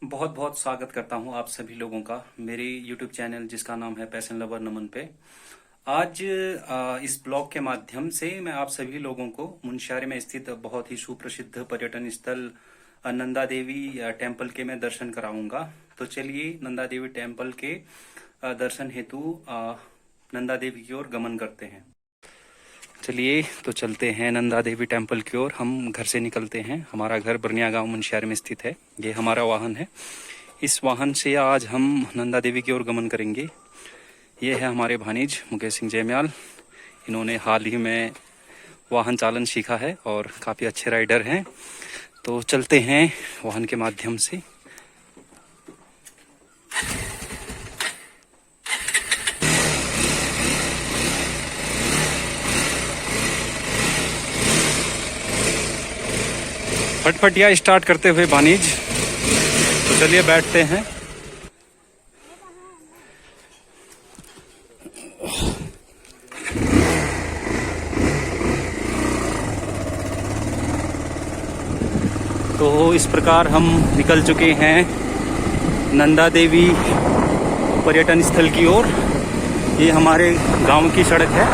बहुत बहुत स्वागत करता हूं आप सभी लोगों का मेरे YouTube चैनल जिसका नाम है पैशन लवर नमन पे। आज इस ब्लॉग के माध्यम से मैं आप सभी लोगों को मुनस्यारी में स्थित बहुत ही सुप्रसिद्ध पर्यटन स्थल नंदा देवी टेम्पल के मैं दर्शन कराऊंगा। तो चलिए नंदा देवी टेम्पल के दर्शन हेतु नंदा देवी की ओर गमन करते हैं। चलिए तो चलते हैं नंदा देवी टेम्पल की ओर। हम घर से निकलते हैं। हमारा घर बरनिया गांव मुनस्यारी में स्थित है। ये हमारा वाहन है। इस वाहन से आज हम नंदा देवी की ओर गमन करेंगे। ये है हमारे भानीज मुकेश सिंह जयम्याल। इन्होंने हाल ही में वाहन चालन सीखा है और काफ़ी अच्छे राइडर हैं। तो चलते हैं वाहन के माध्यम से। फटफटिया स्टार्ट करते हुए भानीज। तो चलिए बैठते हैं। तो इस प्रकार हम निकल चुके हैं नंदा देवी पर्यटन स्थल की ओर। ये हमारे गांव की सड़क है।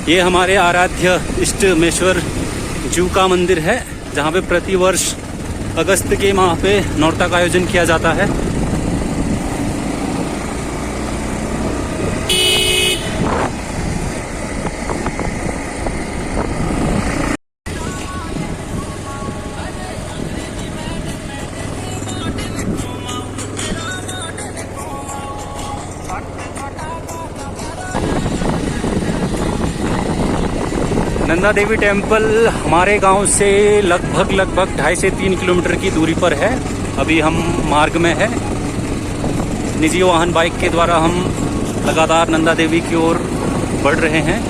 ये हमारे आराध्य इष्टमेश्वर जीव का मंदिर है, जहाँ पे प्रतिवर्ष अगस्त के माह पे नौरता का आयोजन किया जाता है। नंदा देवी टेम्पल हमारे गांव से लगभग 2.5 से 3 किलोमीटर की दूरी पर है। अभी हम मार्ग में है। निजी वाहन बाइक के द्वारा हम लगातार नंदा देवी की ओर बढ़ रहे हैं।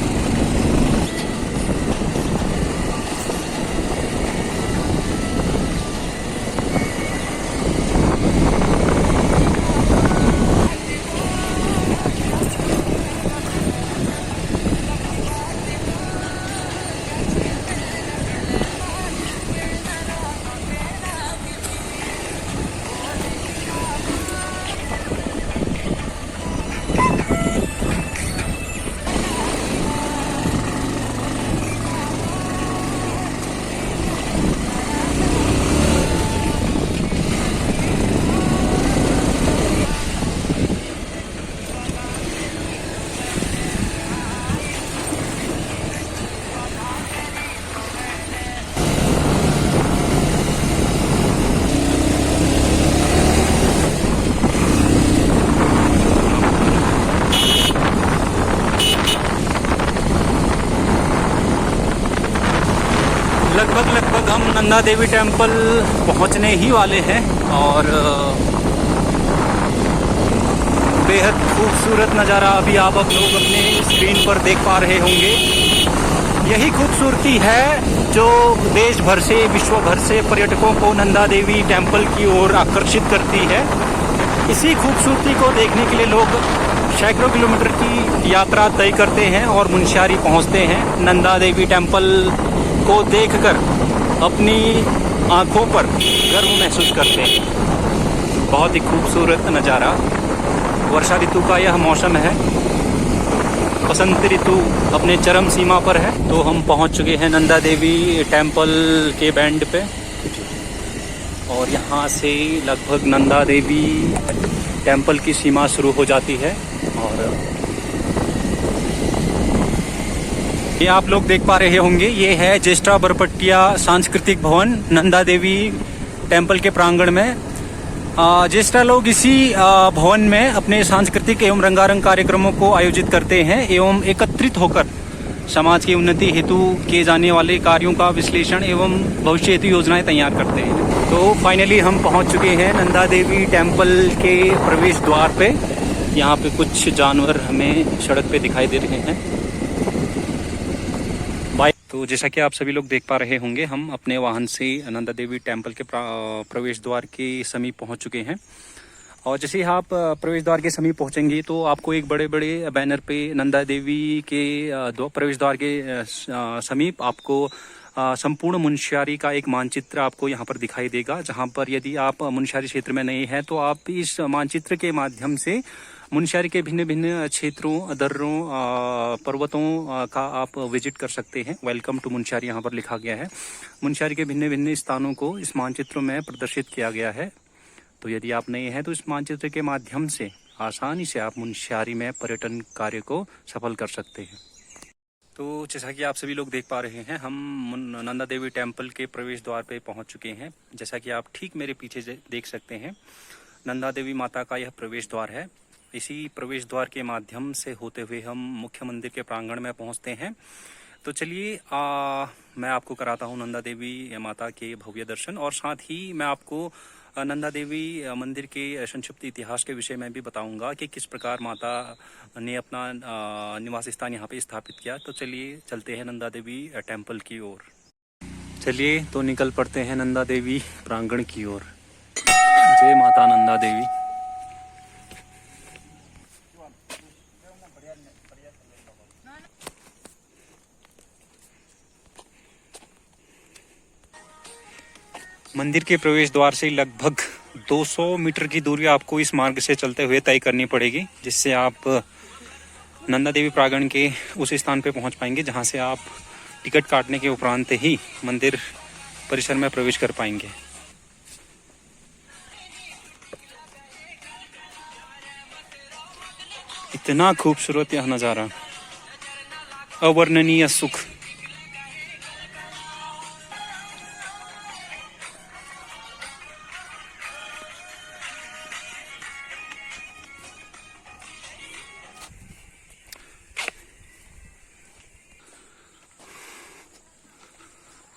लगभग हम नंदा देवी टेम्पल पहुंचने ही वाले हैं और बेहद खूबसूरत नज़ारा अभी आप लोग अपने स्क्रीन पर देख पा रहे होंगे। यही खूबसूरती है जो देश भर से विश्व भर से पर्यटकों को नंदा देवी टेम्पल की ओर आकर्षित करती है। इसी खूबसूरती को देखने के लिए लोग सैकड़ों किलोमीटर की यात्रा तय करते हैं और मुनस्यारी पहुंचते हैं। नंदा देवी टेम्पल को देखकर अपनी आंखों पर गर्व महसूस करते हैं। बहुत ही खूबसूरत नज़ारा। वर्षा ऋतु का यह मौसम है। बसंत ऋतु अपने चरम सीमा पर है। तो हम पहुंच चुके हैं नंदा देवी टेम्पल के बैंड पे और यहाँ से लगभग नंदा देवी टेम्पल की सीमा शुरू हो जाती है। और ये आप लोग देख पा रहे होंगे, ये है ज्येष्ठा बरपट्टिया सांस्कृतिक भवन नंदा देवी टेम्पल के प्रांगण में। ज्येष्ठा लोग इसी भवन में अपने सांस्कृतिक एवं रंगारंग कार्यक्रमों को आयोजित करते हैं एवं एकत्रित होकर समाज की उन्नति हेतु किए जाने वाले कार्यों का विश्लेषण एवं भविष्य हेतु योजनाएं तैयार करते हैं। तो फाइनली हम पहुंच चुके हैं नंदा देवी टेम्पल के प्रवेश द्वार पे। यहाँ पे कुछ जानवर हमें सड़क पे दिखाई दे रहे हैं। तो जैसा कि आप सभी लोग देख पा रहे होंगे, हम अपने वाहन से नंदा देवी टेम्पल के प्रवेश द्वार के समीप पहुंच चुके हैं। और जैसे ही आप प्रवेश द्वार के समीप पहुंचेंगे तो आपको एक बड़े बड़े बैनर पे नंदा देवी के प्रवेश द्वार के समीप आपको संपूर्ण मुनस्यारी का एक मानचित्र आपको यहाँ पर दिखाई देगा, जहाँ पर यदि आप मुनस्यारी क्षेत्र में नहीं हैं तो आप इस मानचित्र के माध्यम से मुनस्यारी के भिन्न भिन्न क्षेत्रों, दर्रों, पर्वतों का आप विजिट कर सकते हैं। वेलकम टू मुनस्यारी यहाँ पर लिखा गया है। मुनस्यारी के भिन्न भिन्न स्थानों को इस मानचित्र में प्रदर्शित किया गया है। तो यदि आप नए हैं तो इस मानचित्र के माध्यम से आसानी से आप मुनस्यारी में पर्यटन कार्य को सफल कर सकते हैं। तो जैसा कि आप सभी लोग देख पा रहे हैं, हम नंदा देवी टेम्पल के प्रवेश द्वार पे पहुंच चुके हैं। जैसा कि आप ठीक मेरे पीछे देख सकते हैं, नंदा देवी माता का यह प्रवेश द्वार है। इसी प्रवेश द्वार के माध्यम से होते हुए हम मुख्य मंदिर के प्रांगण में पहुंचते हैं। तो चलिए मैं आपको कराता हूं नंदा देवी माता के भव्य दर्शन, और साथ ही मैं आपको नंदा देवी मंदिर के संक्षिप्त इतिहास के विषय में भी बताऊंगा कि किस प्रकार माता ने अपना निवास स्थान यहाँ पे स्थापित किया। तो चलिए चलते हैं नंदा देवी टेम्पल की ओर। चलिए तो निकल पड़ते हैं नंदा देवी प्रांगण की ओर। जय माता नंदा देवी। मंदिर के प्रवेश द्वार से लगभग 200 मीटर की दूरी आपको इस मार्ग से चलते हुए तय करनी पड़ेगी, जिससे आप नंदा देवी प्रांगण के उस स्थान पर पहुंच पाएंगे जहां से आप टिकट काटने के उपरांत ही मंदिर परिसर में प्रवेश कर पाएंगे। इतना खूबसूरत यह नज़ारा, अवर्णनीय सुख।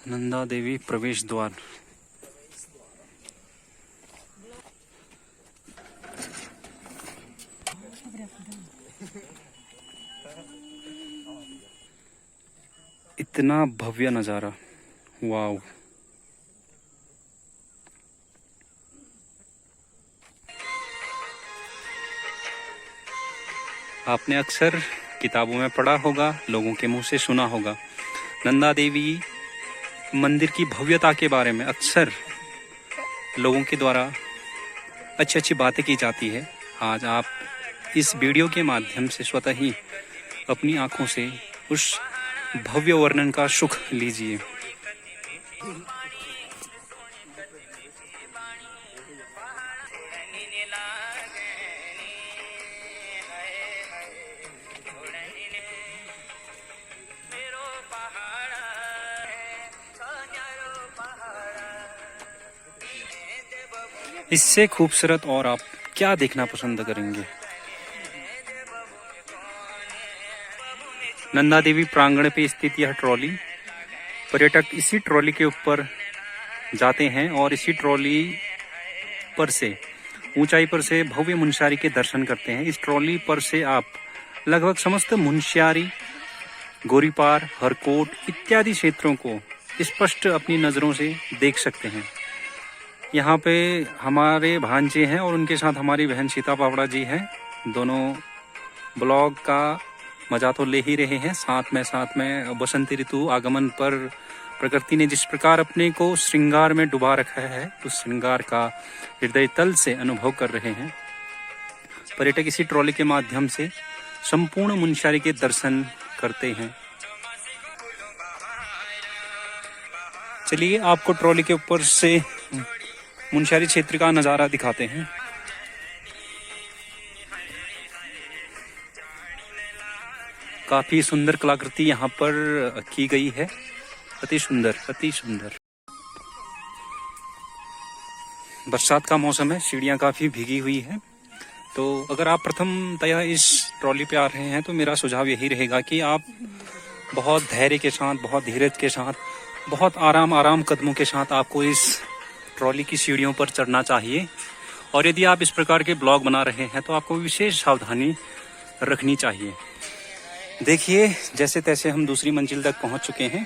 नंदा देवी प्रवेश द्वार। इतना भव्य नजारा, वाव। आपने अक्सर किताबों में पढ़ा होगा, लोगों के मुंह से सुना होगा, नंदा देवी मंदिर की भव्यता के बारे में अक्सर लोगों के द्वारा अच्छी अच्छी बातें की जाती है। आज आप इस वीडियो के माध्यम से स्वतः ही अपनी आंखों से उस भव्य वर्णन का सुख लीजिए। इससे खूबसूरत और आप क्या देखना पसंद करेंगे। नंदा देवी प्रांगण पे स्थित यह ट्रॉली, पर्यटक इसी ट्रॉली के ऊपर जाते हैं और इसी ट्रॉली पर से ऊंचाई पर से भव्य मुनस्यारी के दर्शन करते हैं। इस ट्रॉली पर से आप लगभग समस्त मुनस्यारी, गोरीपार, हरकोट इत्यादि क्षेत्रों को स्पष्ट अपनी नज़रों से देख सकते हैं। यहाँ पे हमारे भांजे हैं और उनके साथ हमारी बहन सीता पावड़ा जी हैं। दोनों ब्लॉग का मजा तो ले ही रहे हैं। साथ में बसंती ऋतु आगमन पर प्रकृति ने जिस प्रकार अपने को श्रृंगार में डुबा रखा है, उस श्रृंगार का हृदय तल से अनुभव कर रहे हैं। पर्यटक इसी ट्रॉली के माध्यम से संपूर्ण मुनस्यारी के दर्शन करते हैं। चलिए आपको ट्रॉली के ऊपर से मुनस्यारी क्षेत्र का नज़ारा दिखाते हैं। काफी सुंदर कलाकृति यहाँ पर की गई है। अति सुंदर, अति सुंदर। बरसात का मौसम है, सीढ़ियाँ काफी भीगी हुई हैं। तो अगर आप प्रथमतया इस ट्रॉली पे आ रहे हैं तो मेरा सुझाव यही रहेगा कि आप बहुत धैर्य के साथ, बहुत धीरज के साथ, बहुत आराम कदमों के साथ आपको इस ट्रॉली की सीढ़ियों पर चढ़ना चाहिए। और यदि आप इस प्रकार के ब्लॉग बना रहे हैं तो आपको विशेष सावधानी रखनी चाहिए। देखिए जैसे तैसे हम दूसरी मंजिल तक पहुंच चुके हैं।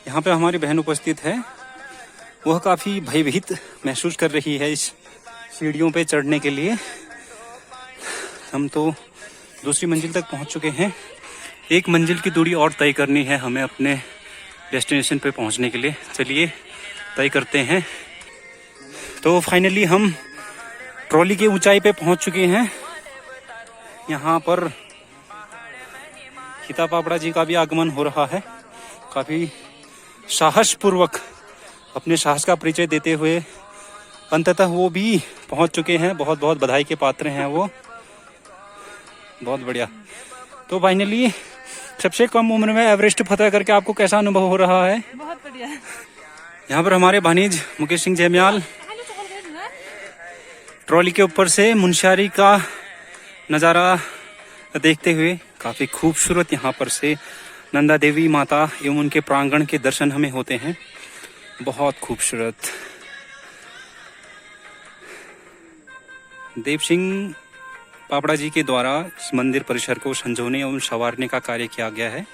यहाँ पे हमारी बहन उपस्थित है, वह काफ़ी भयभीत महसूस कर रही है इस सीढ़ियों पे चढ़ने के लिए। हम तो दूसरी मंजिल तक पहुंच चुके हैं। एक मंजिल की दूरी और तय करनी है हमें अपने डेस्टिनेशन पे पहुंचने के लिए। चलिए तय करते हैं। तो फाइनली हम ट्रॉली की ऊंचाई पे पहुंच चुके हैं। यहाँ पर हिता पापड़ा जी का भी आगमन हो रहा है। काफी साहस पूर्वक अपने साहस का परिचय देते हुए अंततः वो भी पहुंच चुके हैं। बहुत बहुत बधाई के पात्र हैं वो। बहुत बढ़िया। तो फाइनली सबसे कम उम्र में एवरेस्ट फतह करके आपको कैसा अनुभव हो रहा है? बहुत बढ़िया। यहाँ पर हमारे भानीज मुकेश सिंह जयम्याल ट्रॉली के ऊपर से मुनस्यारी का नज़ारा देखते हुए काफी खूबसूरत यहाँ पर से नंदा देवी माता एवं उनके प्रांगण के दर्शन हमें होते हैं। बहुत खूबसूरत। देव सिंह पापड़ा जी के द्वारा इस मंदिर परिसर को संजोने एवं संवारने का कार्य किया गया है।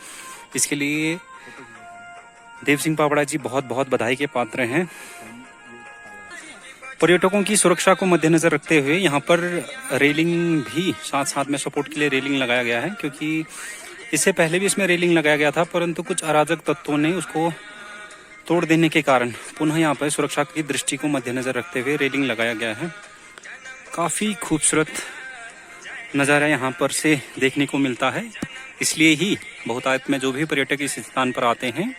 इसके लिए देव सिंह पापड़ा जी बहुत बहुत बधाई के पात्र हैं। पर्यटकों की सुरक्षा को मद्देनजर रखते हुए यहाँ पर रेलिंग भी साथ साथ में सपोर्ट के लिए रेलिंग लगाया गया है, क्योंकि इससे पहले भी इसमें रेलिंग लगाया गया था, परंतु कुछ अराजक तत्वों ने उसको तोड़ देने के कारण पुनः यहाँ पर सुरक्षा की दृष्टि को मद्देनजर रखते हुए रेलिंग लगाया गया है। काफ़ी खूबसूरत नज़ारा यहाँ पर से देखने को मिलता है। इसलिए ही बहुतायत में जो भी पर्यटक इस स्थान पर आते हैं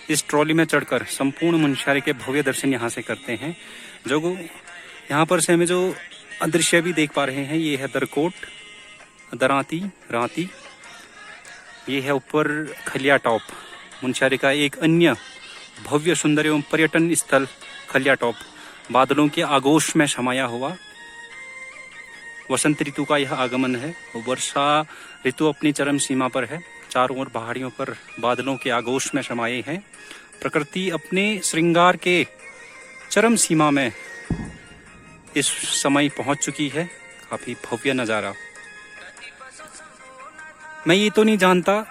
इस ट्रॉली में चढ़कर संपूर्ण मुनस्यारी के भव्य दर्शन यहाँ से करते हैं। जो यहाँ पर से हमें जो दृश्य भी देख पा रहे हैं ये है दरकोट, दराती, राती। ये है ऊपर खलिया टॉप, मुनस्यारी का एक अन्य भव्य सुंदर एवं पर्यटन स्थल खलिया टॉप बादलों के आगोश में समाया हुआ। वसंत ऋतु का यह आगमन है। वर्षा ऋतु अपनी चरम सीमा पर है। चारों ओर पहाड़ियों पर बादलों के आगोश में समाये हैं। प्रकृति अपने श्रृंगार के चरम सीमा में इस समय पहुंच चुकी है। काफी भव्य नजारा। मैं ये तो नहीं जानता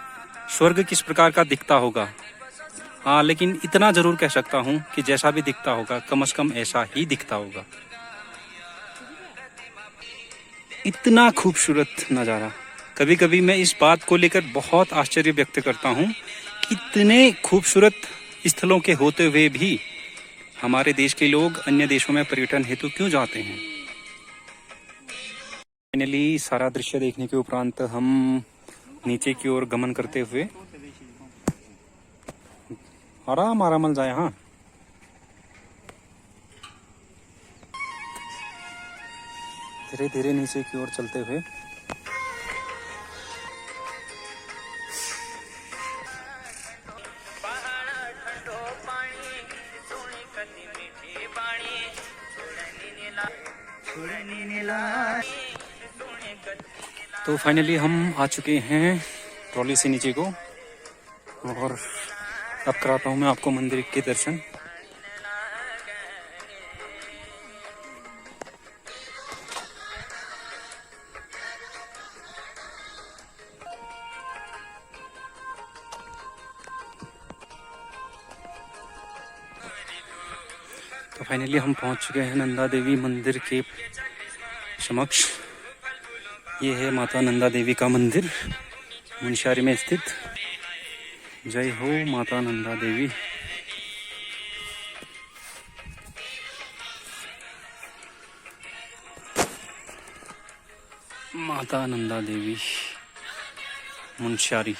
स्वर्ग किस प्रकार का दिखता होगा, हाँ, लेकिन इतना जरूर कह सकता हूं कि जैसा भी दिखता होगा कम से कम ऐसा ही दिखता होगा। इतना खूबसूरत नज़ारा। कभी कभी मैं इस बात को लेकर बहुत आश्चर्य व्यक्त करता हूँ कि इतने खूबसूरत स्थलों के होते हुए भी हमारे देश के लोग अन्य देशों में पर्यटन हेतु क्यों जाते हैं। फाइनली सारा दृश्य देखने के उपरांत हम नीचे की ओर गमन करते हुए आराम आराम जाए। हाँ, धीरे धीरे नीचे की ओर चलते हुए तो फाइनली हम आ चुके हैं ट्रॉली से नीचे को, और अब कराता हूँ मैं आपको मंदिर के दर्शन। तो फाइनली हम पहुंच चुके हैं नंदा देवी मंदिर के समक्ष। ये है माता नंदा देवी का मंदिर मुनस्यारी में स्थित। जय हो माता नंदा देवी। माता नंदा देवी मुनस्यारी।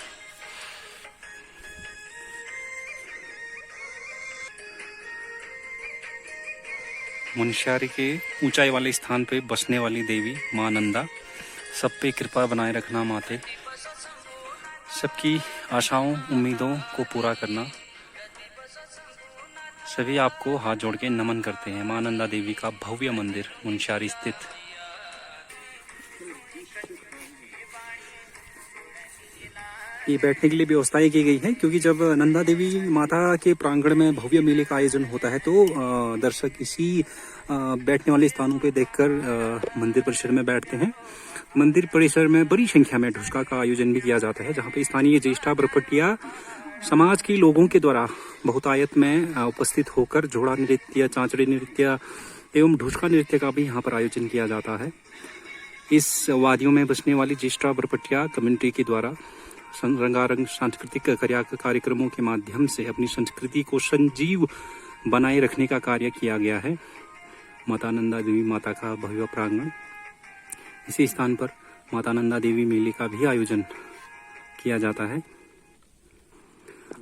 मुनस्यारी के ऊंचाई वाले स्थान पे बसने वाली देवी मां नंदा, सब पे कृपा बनाए रखना माते, सबकी आशाओं उम्मीदों को पूरा करना। सभी आपको हाथ जोड़ के नमन करते हैं। मां नंदा देवी का भव्य मंदिर मुनस्यारी स्थित। ये बैठने के लिए व्यवस्थाएं की गई है, क्योंकि जब नंदा देवी माता के प्रांगण में भव्य मेले का आयोजन होता है तो दर्शक इसी बैठने वाले स्थानों पे देखकर मंदिर परिसर में बैठते हैं। मंदिर परिसर में बड़ी संख्या में ढुसका का आयोजन भी किया जाता है, जहाँ पे स्थानीय ज्येष्ठा बरपटिया समाज के लोगों के द्वारा बहुतायत में उपस्थित होकर जोड़ा नृत्य, चांचड़ी नृत्य एवं ढुसका नृत्य का भी यहाँ पर आयोजन किया जाता है। इस वादियों में बसने वाली ज्येष्ठा बरपटिया कम्युनिटी के द्वारा रंगारंग सांस्कृतिक कार्यक्रमों के माध्यम से अपनी संस्कृति को संजीव बनाए रखने का कार्य किया गया है। माता नंदा देवी माता का भव्य प्रांगण, इसी स्थान पर माता नंदा देवी मेले का भी आयोजन किया जाता है।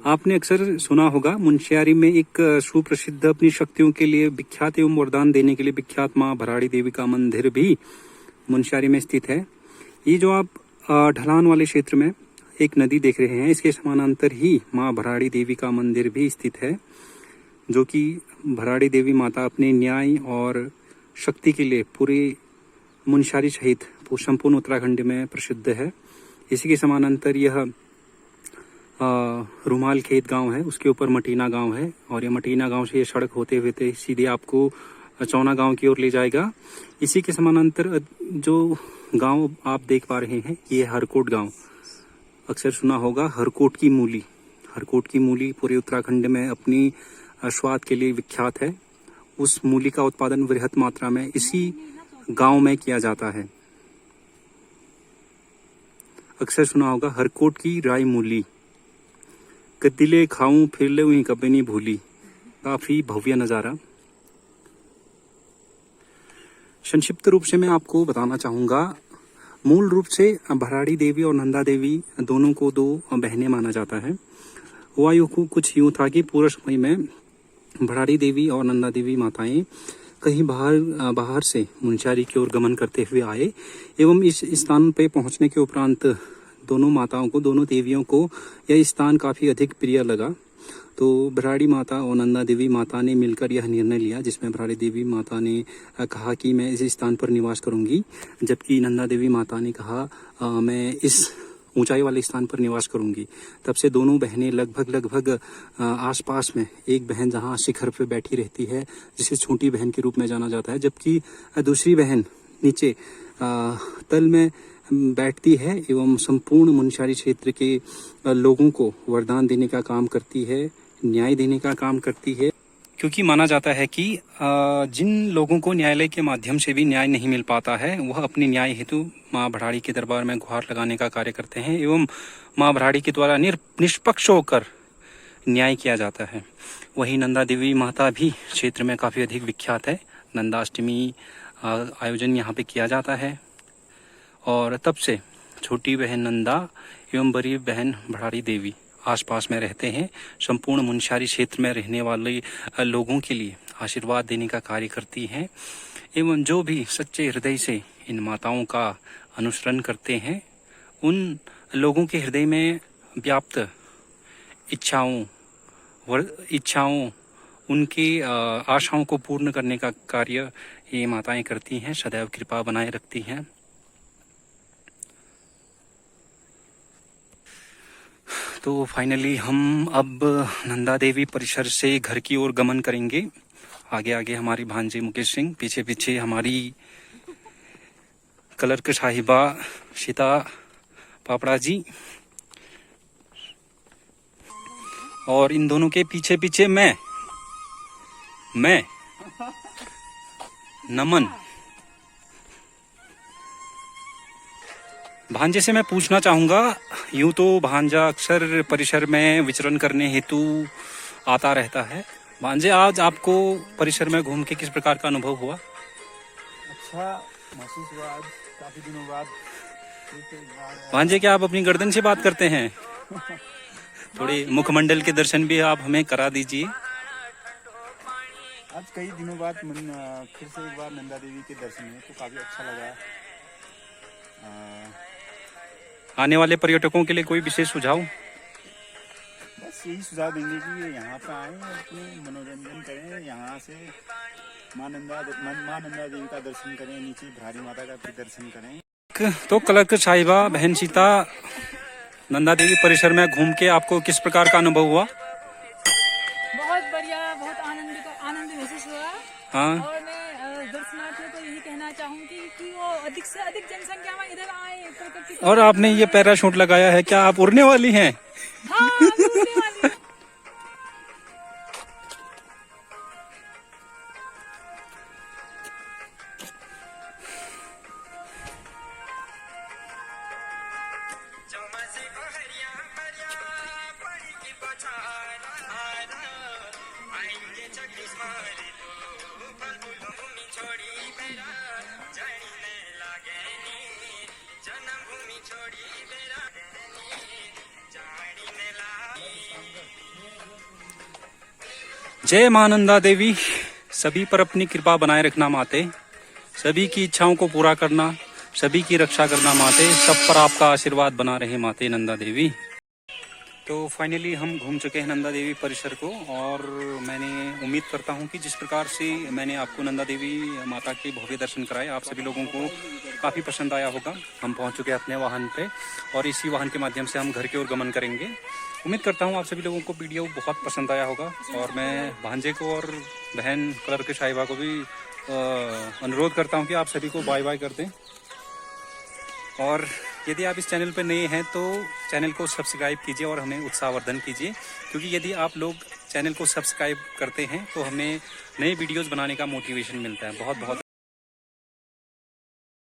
आपने अक्सर सुना होगा मुंशियारी में एक सुप्रसिद्ध अपनी शक्तियों के लिए विख्यात एवं वरदान देने के लिए विख्यात मां भराड़ी देवी का मंदिर भी मुंशियारी में स्थित है। ये जो आप ढलान वाले क्षेत्र में एक नदी देख रहे हैं, इसके समानांतर ही मां भराड़ी देवी का मंदिर भी स्थित है, जो कि भराड़ी देवी माता अपने न्याय और शक्ति के लिए पूरे मुंशियारी सहित संपूर्ण उत्तराखंड में प्रसिद्ध है। इसी के समानांतर यह रुमाल खेत गांव है, उसके ऊपर मटीना गांव है और ये मटीना गांव से ये सड़क होते हुए सीधे आपको चौना गांव की ओर ले जाएगा। इसी के समानांतर जो गांव आप देख पा रहे हैं ये हरकोट गांव, अक्सर सुना होगा हरकोट की मूली। हरकोट की मूली पूरे उत्तराखंड में अपनी स्वाद के लिए विख्यात है। उस मूली का उत्पादन वृहत मात्रा में इसी गांव में किया जाता है। अक्सर सुना होगा हरकोट की राई मूली, कद्दिले खाऊं फिर ले वहीं कभी नहीं भूली। काफी भव्य नजारा। संक्षिप्त रूप से मैं आपको बताना चाहूंगा, मूल रूप से भराड़ी देवी और नंदा देवी दोनों को दो बहनें माना जाता है। हुआ कुछ यूं था कि पूर्व समय में भराड़ी देवी और नंदा देवी माताएं कहीं बाहर से मुंशियारी की ओर गमन करते हुए आए एवं इस स्थान पे पहुंचने के उपरांत दोनों माताओं को, दोनों देवियों को यह स्थान काफी अधिक प्रिय लगा। तो भराड़ी माता और नंदा देवी माता ने मिलकर यह निर्णय लिया, जिसमें भराड़ी देवी माता ने कहा कि मैं इस स्थान पर निवास करूंगी, जबकि नंदा देवी माता ने कहा मैं इस ऊंचाई वाले स्थान पर निवास करूंगी। तब से दोनों बहनें लगभग आसपास में, एक बहन जहां शिखर पर बैठी रहती है जिसे छोटी बहन के रूप में जाना जाता है, जबकि दूसरी बहन नीचे तल में बैठती है एवं संपूर्ण मुंशियारी क्षेत्र के लोगों को वरदान देने का काम करती है, न्याय देने का काम करती है। क्योंकि माना जाता है कि जिन लोगों को न्यायालय के माध्यम से भी न्याय नहीं मिल पाता है, वह अपने न्याय हेतु मां भराड़ी के दरबार में गुहार लगाने का कार्य करते हैं एवं मां भराड़ी के द्वारा निष्पक्ष होकर न्याय किया जाता है। वहीं नंदा देवी माता भी क्षेत्र में काफी अधिक विख्यात है। नंदाष्टमी आयोजन यहाँ पे किया जाता है और तब से छोटी बहन नंदा एवं बड़ी बहन भराड़ी देवी आसपास में रहते हैं। संपूर्ण मुंशियारी क्षेत्र में रहने वाले लोगों के लिए आशीर्वाद देने का कार्य करती हैं एवं जो भी सच्चे हृदय से इन माताओं का अनुसरण करते हैं, उन लोगों के हृदय में व्याप्त इच्छाओं उनकी आशाओं को पूर्ण करने का कार्य ये माताएं करती हैं, सदैव कृपा बनाए रखती हैं। तो फाइनली हम अब नंदा देवी परिसर से घर की ओर गमन करेंगे। आगे आगे हमारी भांजी मुकेश सिंह, पीछे पीछे हमारी कलर्क साहिबा सीता पापड़ा जी और इन दोनों के पीछे पीछे मैं नमन। भांजे से मैं पूछना चाहूंगा, यूं तो भांजा अक्सर परिसर में विचरण करने हेतु आता रहता है। भांजे, आज आपको परिसर में घूम के किस प्रकार का अनुभव हुआ? अच्छा महसूस हुआ आज काफी दिनों बाद। भांजे, क्या आप अपनी गर्दन से बात करते हैं? थोड़े मुखमंडल के दर्शन भी आप हमें करा दीजिए। आज कई दिनों बाद फिर से एक बार नंदा देवी के दर्शन हुए तो काफी अच्छा लगा। आने वाले पर्यटकों के लिए कोई विशेष सुझाव? बस यही सुझाव देंगे कि यहाँ पे आए, अपने मनोरंजन करें, यहाँ से मां नंदा देवी का दर्शन करें, नीचे भराड़ी माता का भी दर्शन करें। तो कलर्क साहिबा बहन सीता, नंदा देवी परिसर में घूम के आपको किस प्रकार का अनुभव हुआ? बहुत बढ़िया, बहुत आनंद महसूस हुआ। हाँ। और मैं दर्शनार्थियों को यही कहना चाहूंगी कि वो अधिक से अधिक जनसंख्या में इधर आए। प्रकृति और आपने ये पैराशूट लगाया है, क्या आप उड़ने वाली हैं? हाँ, उड़ने वाली। जय मां नंदा देवी। सभी पर अपनी कृपा बनाए रखना माते, सभी की इच्छाओं को पूरा करना, सभी की रक्षा करना माते, सब पर आपका आशीर्वाद बना रहे माते नंदा देवी। तो फाइनली हम घूम चुके हैं नंदा देवी परिसर को, और मैंने उम्मीद करता हूं कि जिस प्रकार से मैंने आपको नंदा देवी माता के भव्य दर्शन कराए, आप सभी लोगों को काफ़ी पसंद आया होगा। हम पहुंच चुके हैं अपने वाहन पे, और इसी वाहन के माध्यम से हम घर की ओर गमन करेंगे। उम्मीद करता हूं आप सभी लोगों को वीडियो बहुत पसंद आया होगा, और मैं भांजे को और बहन कलर के साहिबा को भी अनुरोध करता हूं कि आप सभी को बाय बाय कर दें। और यदि आप इस चैनल पर नए हैं तो चैनल को सब्सक्राइब कीजिए और हमें उत्साहवर्धन कीजिए, क्योंकि यदि आप लोग चैनल को सब्सक्राइब करते हैं तो हमें नए वीडियोस बनाने का मोटिवेशन मिलता है। बहुत बहुत